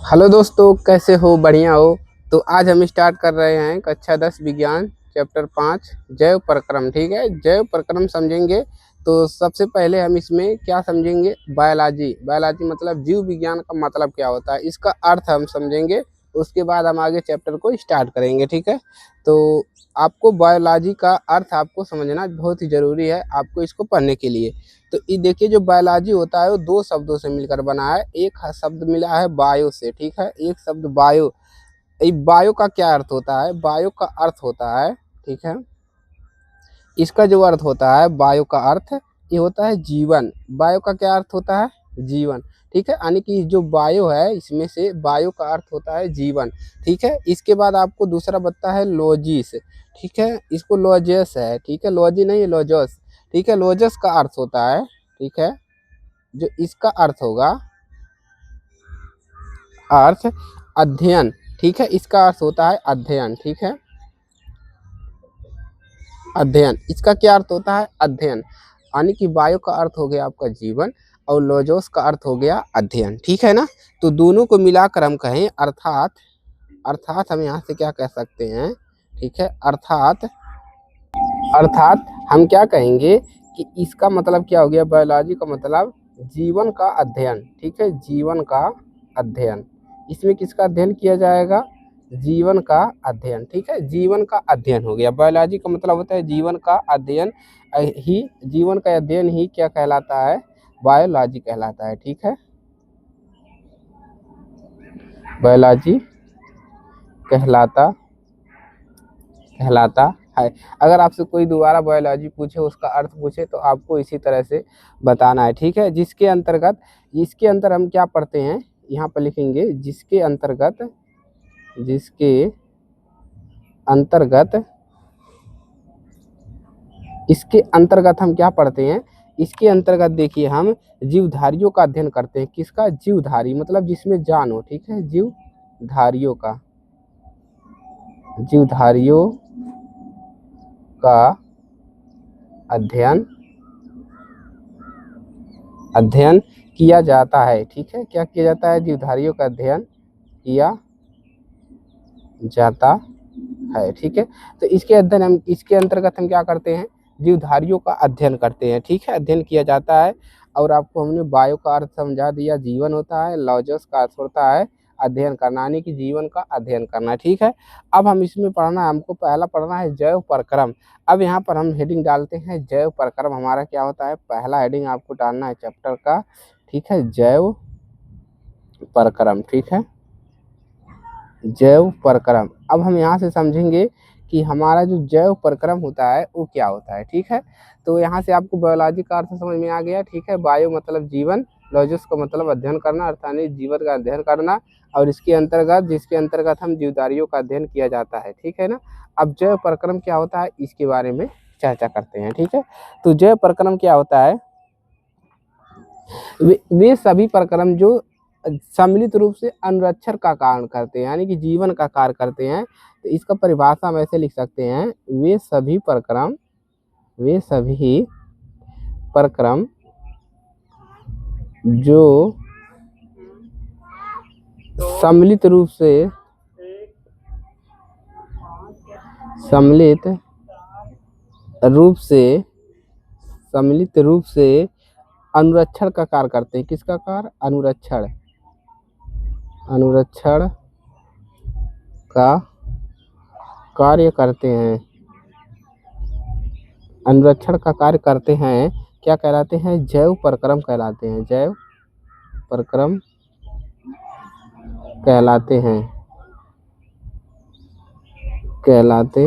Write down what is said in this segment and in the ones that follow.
Hello दोस्तों, कैसे हो? बढ़िया हो? तो आज हम स्टार्ट कर रहे हैं कक्षा 10 विज्ञान चैप्टर 5 जैव प्रक्रम। ठीक है, जैव प्रक्रम समझेंगे। तो सबसे पहले हम इसमें क्या समझेंगे? बायोलॉजी। बायोलॉजी मतलब जीव विज्ञान का मतलब क्या होता है, इसका अर्थ हम समझेंगे। उसके बाद हम आगे चैप्टर को स्टार्ट करेंगे। ठीक है, तो आपको बायोलॉजी का अर्थ आपको समझना बहुत ही ज़रूरी है आपको इसको पढ़ने के लिए। तो ये देखिए, जो बायोलॉजी होता है वो दो शब्दों से मिलकर बना है। एक शब्द मिला है बायो से, ठीक है, एक शब्द बायो। ये बायो का क्या अर्थ होता है? बायो का अर्थ होता है, ठीक है, इसका जो अर्थ होता है बायो का अर्थ ये होता है जीवन। बायो का क्या अर्थ होता है? जीवन। ठीक है, यानी कि जो बायो है इसमें से बायो का अर्थ होता है जीवन। ठीक है, इसके बाद आपको दूसरा बताता है लॉजिस। ठीक है, इसको लॉजस है, ठीक है, लॉजी नहीं, लॉजस। ठीक है, लॉजस का अर्थ होता है, ठीक है, जो इसका अर्थ होगा अर्थ अध्ययन। ठीक है, इसका अर्थ होता है अध्ययन। ठीक है, अध्ययन, इसका क्या अर्थ होता है? अध्ययन। यानी कि बायो का अर्थ हो गया आपका जीवन और लॉजोस का अर्थ हो गया अध्ययन। ठीक है ना, तो दोनों को मिलाकर हम कहें अर्थात, अर्थात हम यहाँ से क्या कह सकते हैं? ठीक है, अर्थात, अर्थात हम क्या कहेंगे कि इसका मतलब क्या हो गया? बायोलॉजी का मतलब जीवन का अध्ययन। ठीक है, जीवन का अध्ययन। इसमें किसका अध्ययन किया जाएगा? जीवन का अध्ययन। ठीक है, जीवन का अध्ययन हो गया। बायोलॉजी का मतलब होता है जीवन का अध्ययन ही, जीवन का अध्ययन ही क्या कहलाता है? बायोलॉजी कहलाता है। ठीक है, बायोलॉजी कहलाता कहलाता है। अगर आपसे कोई दोबारा बायोलॉजी पूछे, उसका अर्थ पूछे, तो आपको इसी तरह से बताना है। ठीक है, जिसके अंतर्गत, इसके अंदर हम क्या पढ़ते हैं यहाँ पर लिखेंगे, जिसके अंतर्गत, जिसके अंतर्गत, इसके अंतर्गत हम क्या पढ़ते हैं? इसके अंतर्गत देखिए हम जीवधारियों का अध्ययन करते हैं। किसका? जीवधारी, मतलब जिसमें जान हो। ठीक है, जीवधारियों का, जीवधारियों का अध्ययन, अध्ययन किया जाता है। ठीक है, क्या किया जाता है? जीवधारियों का अध्ययन किया जाता है। ठीक है, तो इसके अध्ययन हम, इसके अंतर्गत हम क्या करते हैं? जीवधारियों का अध्ययन करते हैं। ठीक है, अध्ययन किया जाता है। और आपको हमने बायो का अर्थ समझा दिया, जीवन होता है। लॉजस का अर्थ होता है अध्ययन करना, यानी कि जीवन का अध्ययन करना। ठीक है, अब हम इसमें पढ़ना है, हमको पहला पढ़ना है जैव प्रक्रम। अब यहाँ पर हम हेडिंग डालते हैं जैव प्रक्रम। हमारा क्या होता है? पहला हेडिंग आपको डालना है चैप्टर का। ठीक है, जैव प्रक्रम। ठीक है, जैव प्रक्रम। अब हम यहाँ से समझेंगे कि हमारा जो जैव प्रक्रम होता है वो क्या होता है। ठीक है, तो यहाँ से आपको बायोलॉजी का अर्थ समझ में आ गया। ठीक है, बायो मतलब जीवन, लॉजिस का मतलब अध्ययन करना, अर्थात जीवन का अध्ययन करना, और इसके अंतर्गत, जिसके अंतर्गत हम जीवधारियों का अध्ययन किया जाता है। ठीक है ना, अब जैव प्रक्रम क्या होता है इसके बारे में चर्चा करते हैं। ठीक है, तो जैव प्रक्रम क्या होता है? वे सभी प्रक्रम जो सम्मिलित रूप से अनुरक्षण का कारण करते हैं, यानी कि जीवन का कार्य करते हैं। तो इसका परिभाषा हम ऐसे लिख सकते हैं, वे सभी प्रक्रम, वे सभी प्रक्रम जो सम्मिलित रूप से, सम्मिलित रूप से, सम्मिलित रूप से अनुरक्षण का कार्य करते हैं। किसका कार्य? अनुरक्षण, अनुरक्षण का कार्य करते हैं, अनुरक्षण का कार्य करते हैं, क्या कहलाते हैं? जैव प्रक्रम कहलाते हैं, जैव प्रक्रम कहलाते हैं, कहलाते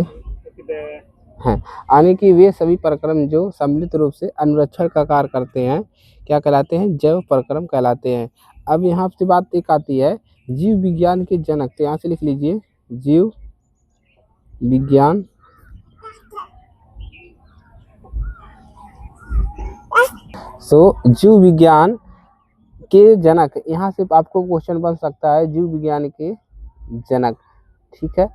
हैं। यानी कि वे सभी प्रक्रम जो सम्मिलित रूप से अनुरक्षण का कार्य करते हैं क्या कहलाते हैं? जैव प्रक्रम कहलाते हैं। अब यहाँ से बात एक आती है, जीव विज्ञान के जनक, तो यहाँ से लिख लीजिए जीव विज्ञान जीव विज्ञान के जनक, यहाँ से आपको क्वेश्चन बन सकता है जीव विज्ञान के जनक। ठीक है,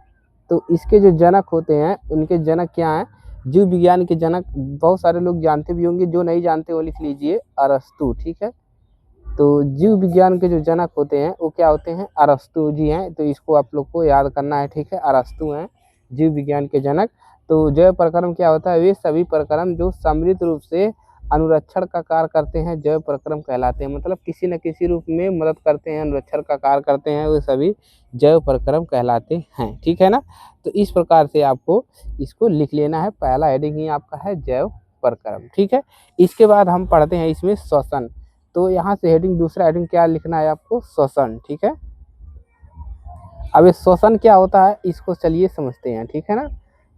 तो इसके जो जनक होते हैं उनके जनक क्या हैं? जीव विज्ञान के जनक बहुत सारे लोग जानते भी होंगे, जो नहीं जानते वो लिख लीजिए अरस्तु। ठीक है, तो जीव विज्ञान के जो जनक होते हैं वो क्या होते हैं, अरस्तु जी हैं। तो इसको आप लोग को याद करना है, ठीक है, अरस्तु हैं जीव विज्ञान के जनक। तो जैव प्रक्रम क्या होता है, वे सभी प्रक्रम जो सम्मिलित रूप से अनुरक्षण का कार्य करते हैं जैव प्रक्रम कहलाते हैं। मतलब किसी न किसी रूप में मदद करते हैं, अनुरक्षण का कार्य करते हैं, वे सभी जैव प्रक्रम कहलाते हैं, ठीक है ना। तो इस प्रकार से आपको इसको लिख लेना है। पहला हेडिंग ही आपका है जैव प्रक्रम, ठीक है। इसके बाद हम पढ़ते हैं इसमें श्वसन। तो यहाँ से हेडिंग, दूसरा हेडिंग क्या लिखना है आपको, श्वसन, ठीक है। अब ये श्वसन क्या होता है इसको चलिए समझते हैं, ठीक है ना।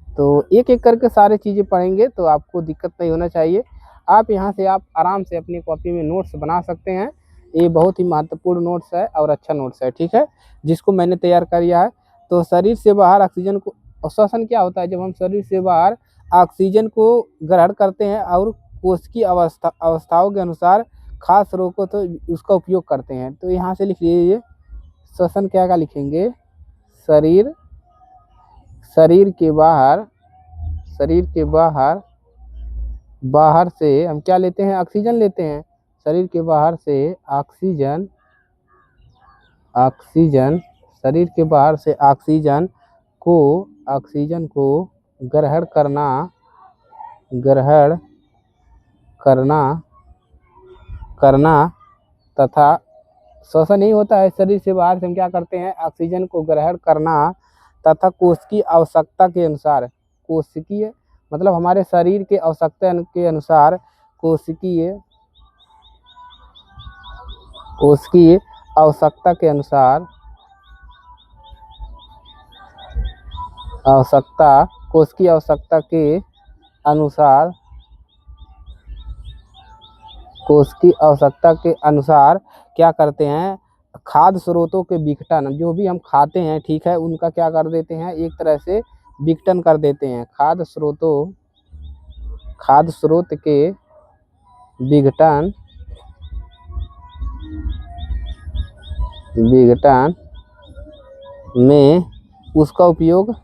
तो एक एक करके सारे चीज़ें पढ़ेंगे तो आपको दिक्कत नहीं होना चाहिए। आप यहाँ से आप आराम से अपनी कॉपी में नोट्स बना सकते हैं। ये बहुत ही महत्वपूर्ण नोट्स है और अच्छा नोट्स है, ठीक है, जिसको मैंने तैयार कर लिया है। तो शरीर से बाहर ऑक्सीजन को, श्वसन क्या होता है, जब हम शरीर से बाहर ऑक्सीजन को ग्रहण करते हैं और कोशिकीय अवस्थाओं के अनुसार खास रोगों तो उसका उपयोग करते हैं। तो यहाँ से लिख लीजिए श्वसन क्या लिखेंगे, शरीर के बाहर से हम क्या लेते हैं, ऑक्सीजन लेते हैं। शरीर के बाहर से ऑक्सीजन शरीर के बाहर से ऑक्सीजन को ग्रहण करना तथा श्वसन नहीं होता है। शरीर से बाहर से हम क्या करते हैं, ऑक्सीजन को ग्रहण करना तथा कोशिकीय आवश्यकता के अनुसार, कोशिकीय मतलब हमारे शरीर के आवश्यकता के अनुसार कोशिकीय आवश्यकता के अनुसार कोशिकीय आवश्यकता के अनुसार क्या करते हैं, खाद्य स्रोतों के विघटन, जो भी हम खाते हैं, ठीक है, उनका क्या कर देते हैं, एक तरह से विघटन कर देते हैं। खाद्य स्रोत के विघटन में उसका उपयोग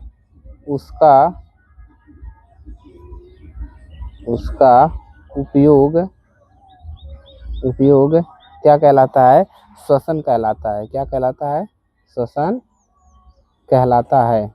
क्या कहलाता है, श्वसन कहलाता है। क्या कहलाता है, श्वसन कहलाता है।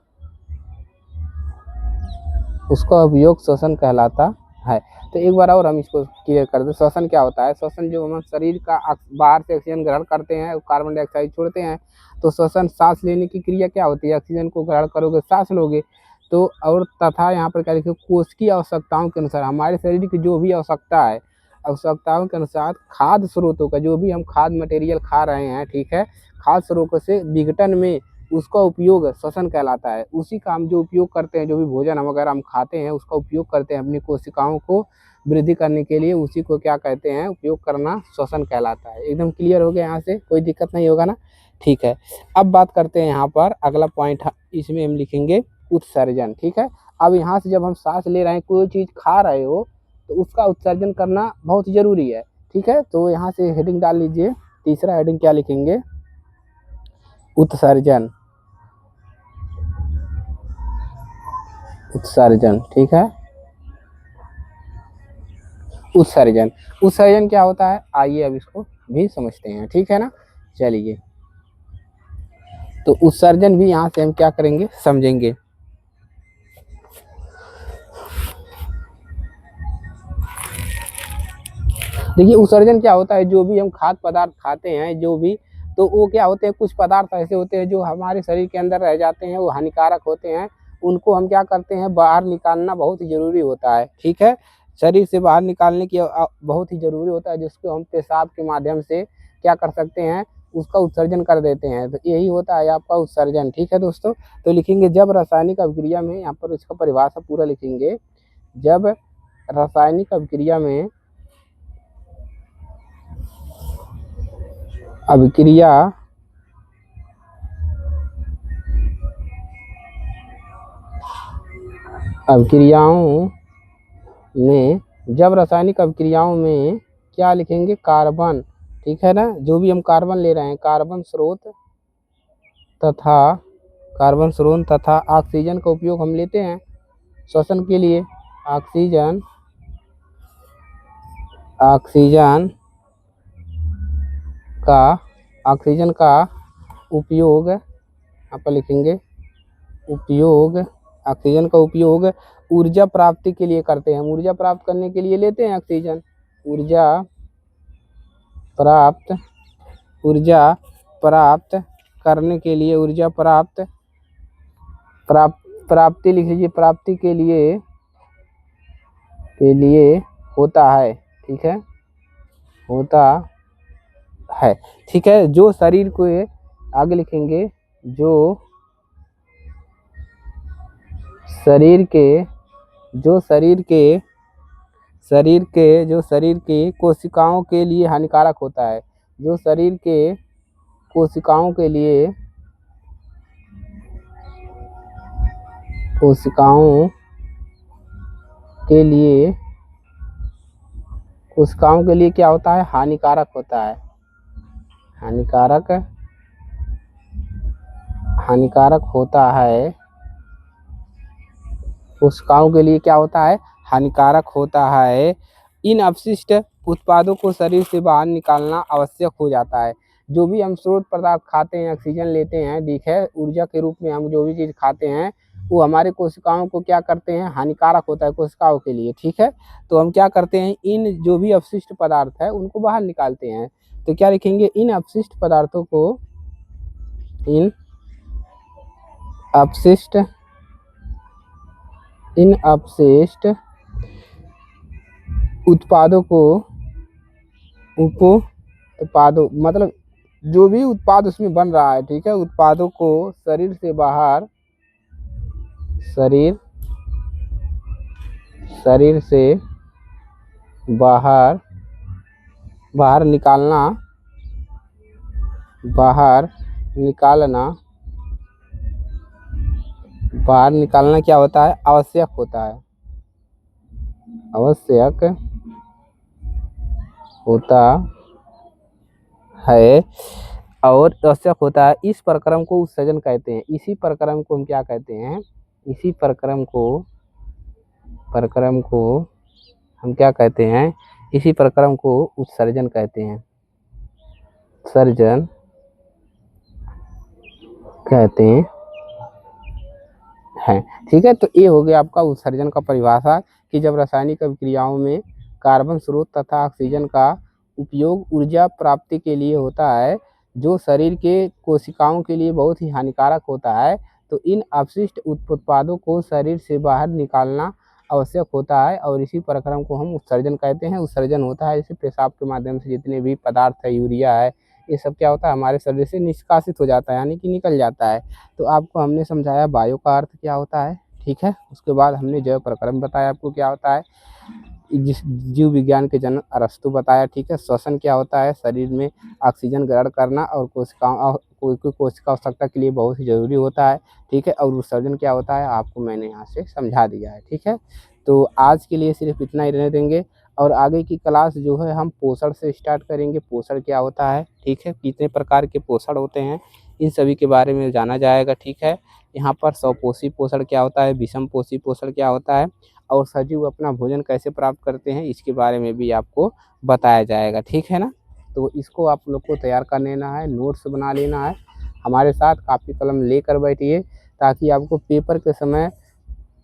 उसका उपयोग श्वसन कहलाता है। तो एक बार और हम इसको क्लियर कर दें, श्वसन क्या होता है। श्वसन जो हम शरीर का बाहर से ऑक्सीजन ग्रहण करते हैं, कार्बन डाइऑक्साइड छोड़ते हैं। तो श्वसन सांस लेने की क्रिया क्या होती है, ऑक्सीजन को ग्रहण करोगे सांस लोगे। तो और तथा यहाँ पर क्या लिखे, कोशिकीय आवश्यकताओं के अनुसार, हमारे शरीर की जो भी आवश्यकताओं के अनुसार खाद्य स्रोतों का, जो भी हम खाद्य मटेरियल खा रहे हैं, ठीक है, खाद्य स्रोतों से विघटन में उसका उपयोग श्वसन कहलाता है। उसी का हम जो उपयोग करते हैं, जो भी भोजन हम अगर हम खाते हैं उसका उपयोग करते हैं अपनी कोशिकाओं को वृद्धि करने के लिए, उसी को क्या कहते हैं, उपयोग करना श्वसन कहलाता है। एकदम क्लियर हो गया, यहाँ से कोई दिक्कत नहीं होगा ना, ठीक है। अब बात करते हैं यहाँ पर अगला पॉइंट, इसमें हम लिखेंगे उत्सर्जन, ठीक है। अब यहाँ से जब हम सांस ले रहे हैं, कोई चीज़ खा रहे हो तो उसका उत्सर्जन करना बहुत जरूरी है, ठीक है। तो यहाँ से हेडिंग डाल लीजिए, तीसरा हेडिंग क्या लिखेंगे, उत्सर्जन, ठीक है। उत्सर्जन क्या होता है, आइए अब इसको भी समझते हैं, ठीक है ना। चलिए, तो उत्सर्जन भी यहाँ से हम क्या करेंगे, समझेंगे। देखिए उत्सर्जन क्या होता है, जो भी हम खाद्य पदार्थ खाते हैं, जो भी, तो वो क्या होते हैं, कुछ पदार्थ ऐसे होते हैं जो हमारे शरीर के अंदर रह जाते हैं, वो हानिकारक होते हैं। उनको हम क्या करते हैं, बाहर निकालना बहुत ही ज़रूरी होता है, ठीक है। शरीर से बाहर निकालने की बहुत ही ज़रूरी होता है, जिसको हम पेशाब के माध्यम से क्या कर सकते हैं, उसका उत्सर्जन कर देते हैं। तो यही होता है आपका उत्सर्जन, ठीक है दोस्तों। तो लिखेंगे जब रासायनिक अभिक्रिया में, यहाँ पर इसका परिभाषा पूरा लिखेंगे, जब रासायनिक अभिक्रिया में अभिक्रियाओं में, जब रासायनिक अभिक्रियाओं में क्या लिखेंगे, कार्बन, ठीक है ना, जो भी हम कार्बन ले रहे हैं, कार्बन स्रोत तथा ऑक्सीजन का उपयोग हम लेते हैं श्वसन के लिए। ऑक्सीजन उपयोग, यहाँ पर लिखेंगे उपयोग, ऑक्सीजन का उपयोग ऊर्जा प्राप्ति के लिए करते हैं। हम ऊर्जा प्राप्त करने के लिए लेते हैं ऑक्सीजन। ऊर्जा प्राप्त करने के लिए, ऊर्जा प्राप्ति लिख लीजिए, प्राप्ति के लिए होता है। ठीक है, होता है। ठीक है, जो शरीर को, आगे लिखेंगे, जो शरीर के कोशिकाओं के लिए हानिकारक होता है। जो शरीर के कोशिकाओं के लिए क्या होता है? हानिकारक होता है। हानिकारक होता है। कोशिकाओं के लिए क्या होता है? हानिकारक होता है। इन अपशिष्ट उत्पादों को शरीर से बाहर निकालना आवश्यक हो जाता है। जो भी हम स्रोत पदार्थ खाते हैं, ऑक्सीजन लेते हैं, ठीक है, ऊर्जा के रूप में हम जो भी चीज़ खाते हैं वो हमारे कोशिकाओं को क्या करते हैं? हानिकारक होता है कोशिकाओं के लिए। ठीक है, तो हम क्या करते हैं? इन जो भी अपशिष्ट पदार्थ है उनको बाहर निकालते हैं। तो क्या लिखेंगे? इन अपशिष्ट पदार्थों को, इन अपशिष्ट उत्पादों को, मतलब जो भी उत्पाद उसमें बन रहा है, ठीक है, उत्पादों को शरीर से बाहर निकालना क्या होता है? आवश्यक होता है। आवश्यक होता है और आवश्यक होता है। इस प्रक्रम को उत्सर्जन कहते हैं। इसी प्रक्रम को हम क्या कहते हैं? इसी प्रक्रम को हम क्या कहते हैं? इसी प्रक्रम को उत्सर्जन कहते हैं। उत्सर्जन कहते हैं। ठीक है, तो ये हो गया आपका उत्सर्जन का परिभाषा कि जब रासायनिक अभिक्रियाओं में कार्बन स्रोत तथा ऑक्सीजन का उपयोग ऊर्जा प्राप्ति के लिए होता है, जो शरीर के कोशिकाओं के लिए बहुत ही हानिकारक होता है, तो इन अपशिष्ट उत्पादों को शरीर से बाहर निकालना आवश्यक होता है और इसी प्रक्रम को हम उत्सर्जन कहते हैं। उत्सर्जन होता है जैसे पेशाब के माध्यम से जितने भी पदार्थ है, यूरिया है, ये सब क्या होता है? हमारे शरीर से निष्कासित हो जाता है, यानी कि निकल जाता है। तो आपको हमने समझाया बायो का अर्थ क्या होता है। ठीक है, उसके बाद हमने जैव प्रक्रम बताया आपको क्या होता है। जिस जीव विज्ञान के जनक अरस्तु बताया। ठीक है, श्वसन क्या होता है? शरीर में ऑक्सीजन ग्रहण करना और कोई कोशिका आवश्यकता के लिए बहुत ही ज़रूरी होता है। ठीक है, और उत्सर्जन क्या होता है आपको मैंने यहाँ से समझा दिया है। ठीक है, तो आज के लिए सिर्फ इतना ही रहने देंगे और आगे की क्लास जो है हम पोषण से स्टार्ट करेंगे। पोषण क्या होता है, ठीक है, कितने प्रकार के पोषण होते हैं, इन सभी के बारे में जाना जाएगा। ठीक है, यहाँ पर स्वपोषी पोषण क्या होता है, विषम पोषी पोषण क्या होता है और सजीव अपना भोजन कैसे प्राप्त करते हैं, इसके बारे में भी आपको बताया जाएगा। ठीक है ना, तो इसको आप लोग को तैयार कर लेना है, नोट्स बना लेना है। हमारे साथ कापी कलम लेकर बैठिए ताकि आपको पेपर के समय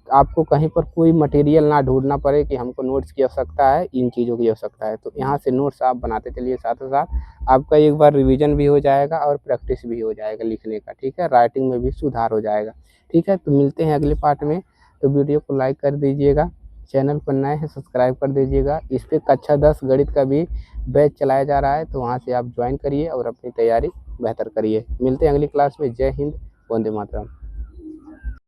आपको कहीं पर कोई मटेरियल ना ढूंढना पड़े कि हमको नोट्स की आवश्यकता है, इन चीज़ों की आवश्यकता है। तो यहाँ से नोट्स आप बनाते चलिए, साथ ही साथ आपका एक बार रिवीजन भी हो जाएगा और प्रैक्टिस भी हो जाएगा लिखने का। ठीक है, राइटिंग में भी सुधार हो जाएगा। ठीक है, तो मिलते हैं अगले पार्ट में। तो वीडियो को लाइक कर दीजिएगा, चैनल पर नए हैं सब्सक्राइब कर दीजिएगा। इस पर कक्षा 10 गणित का भी बैच चलाया जा रहा है, तो वहाँ से आप ज्वाइन करिए और अपनी तैयारी बेहतर करिए। मिलते हैं अगली क्लास में। जय हिंद, वंदे मातरम।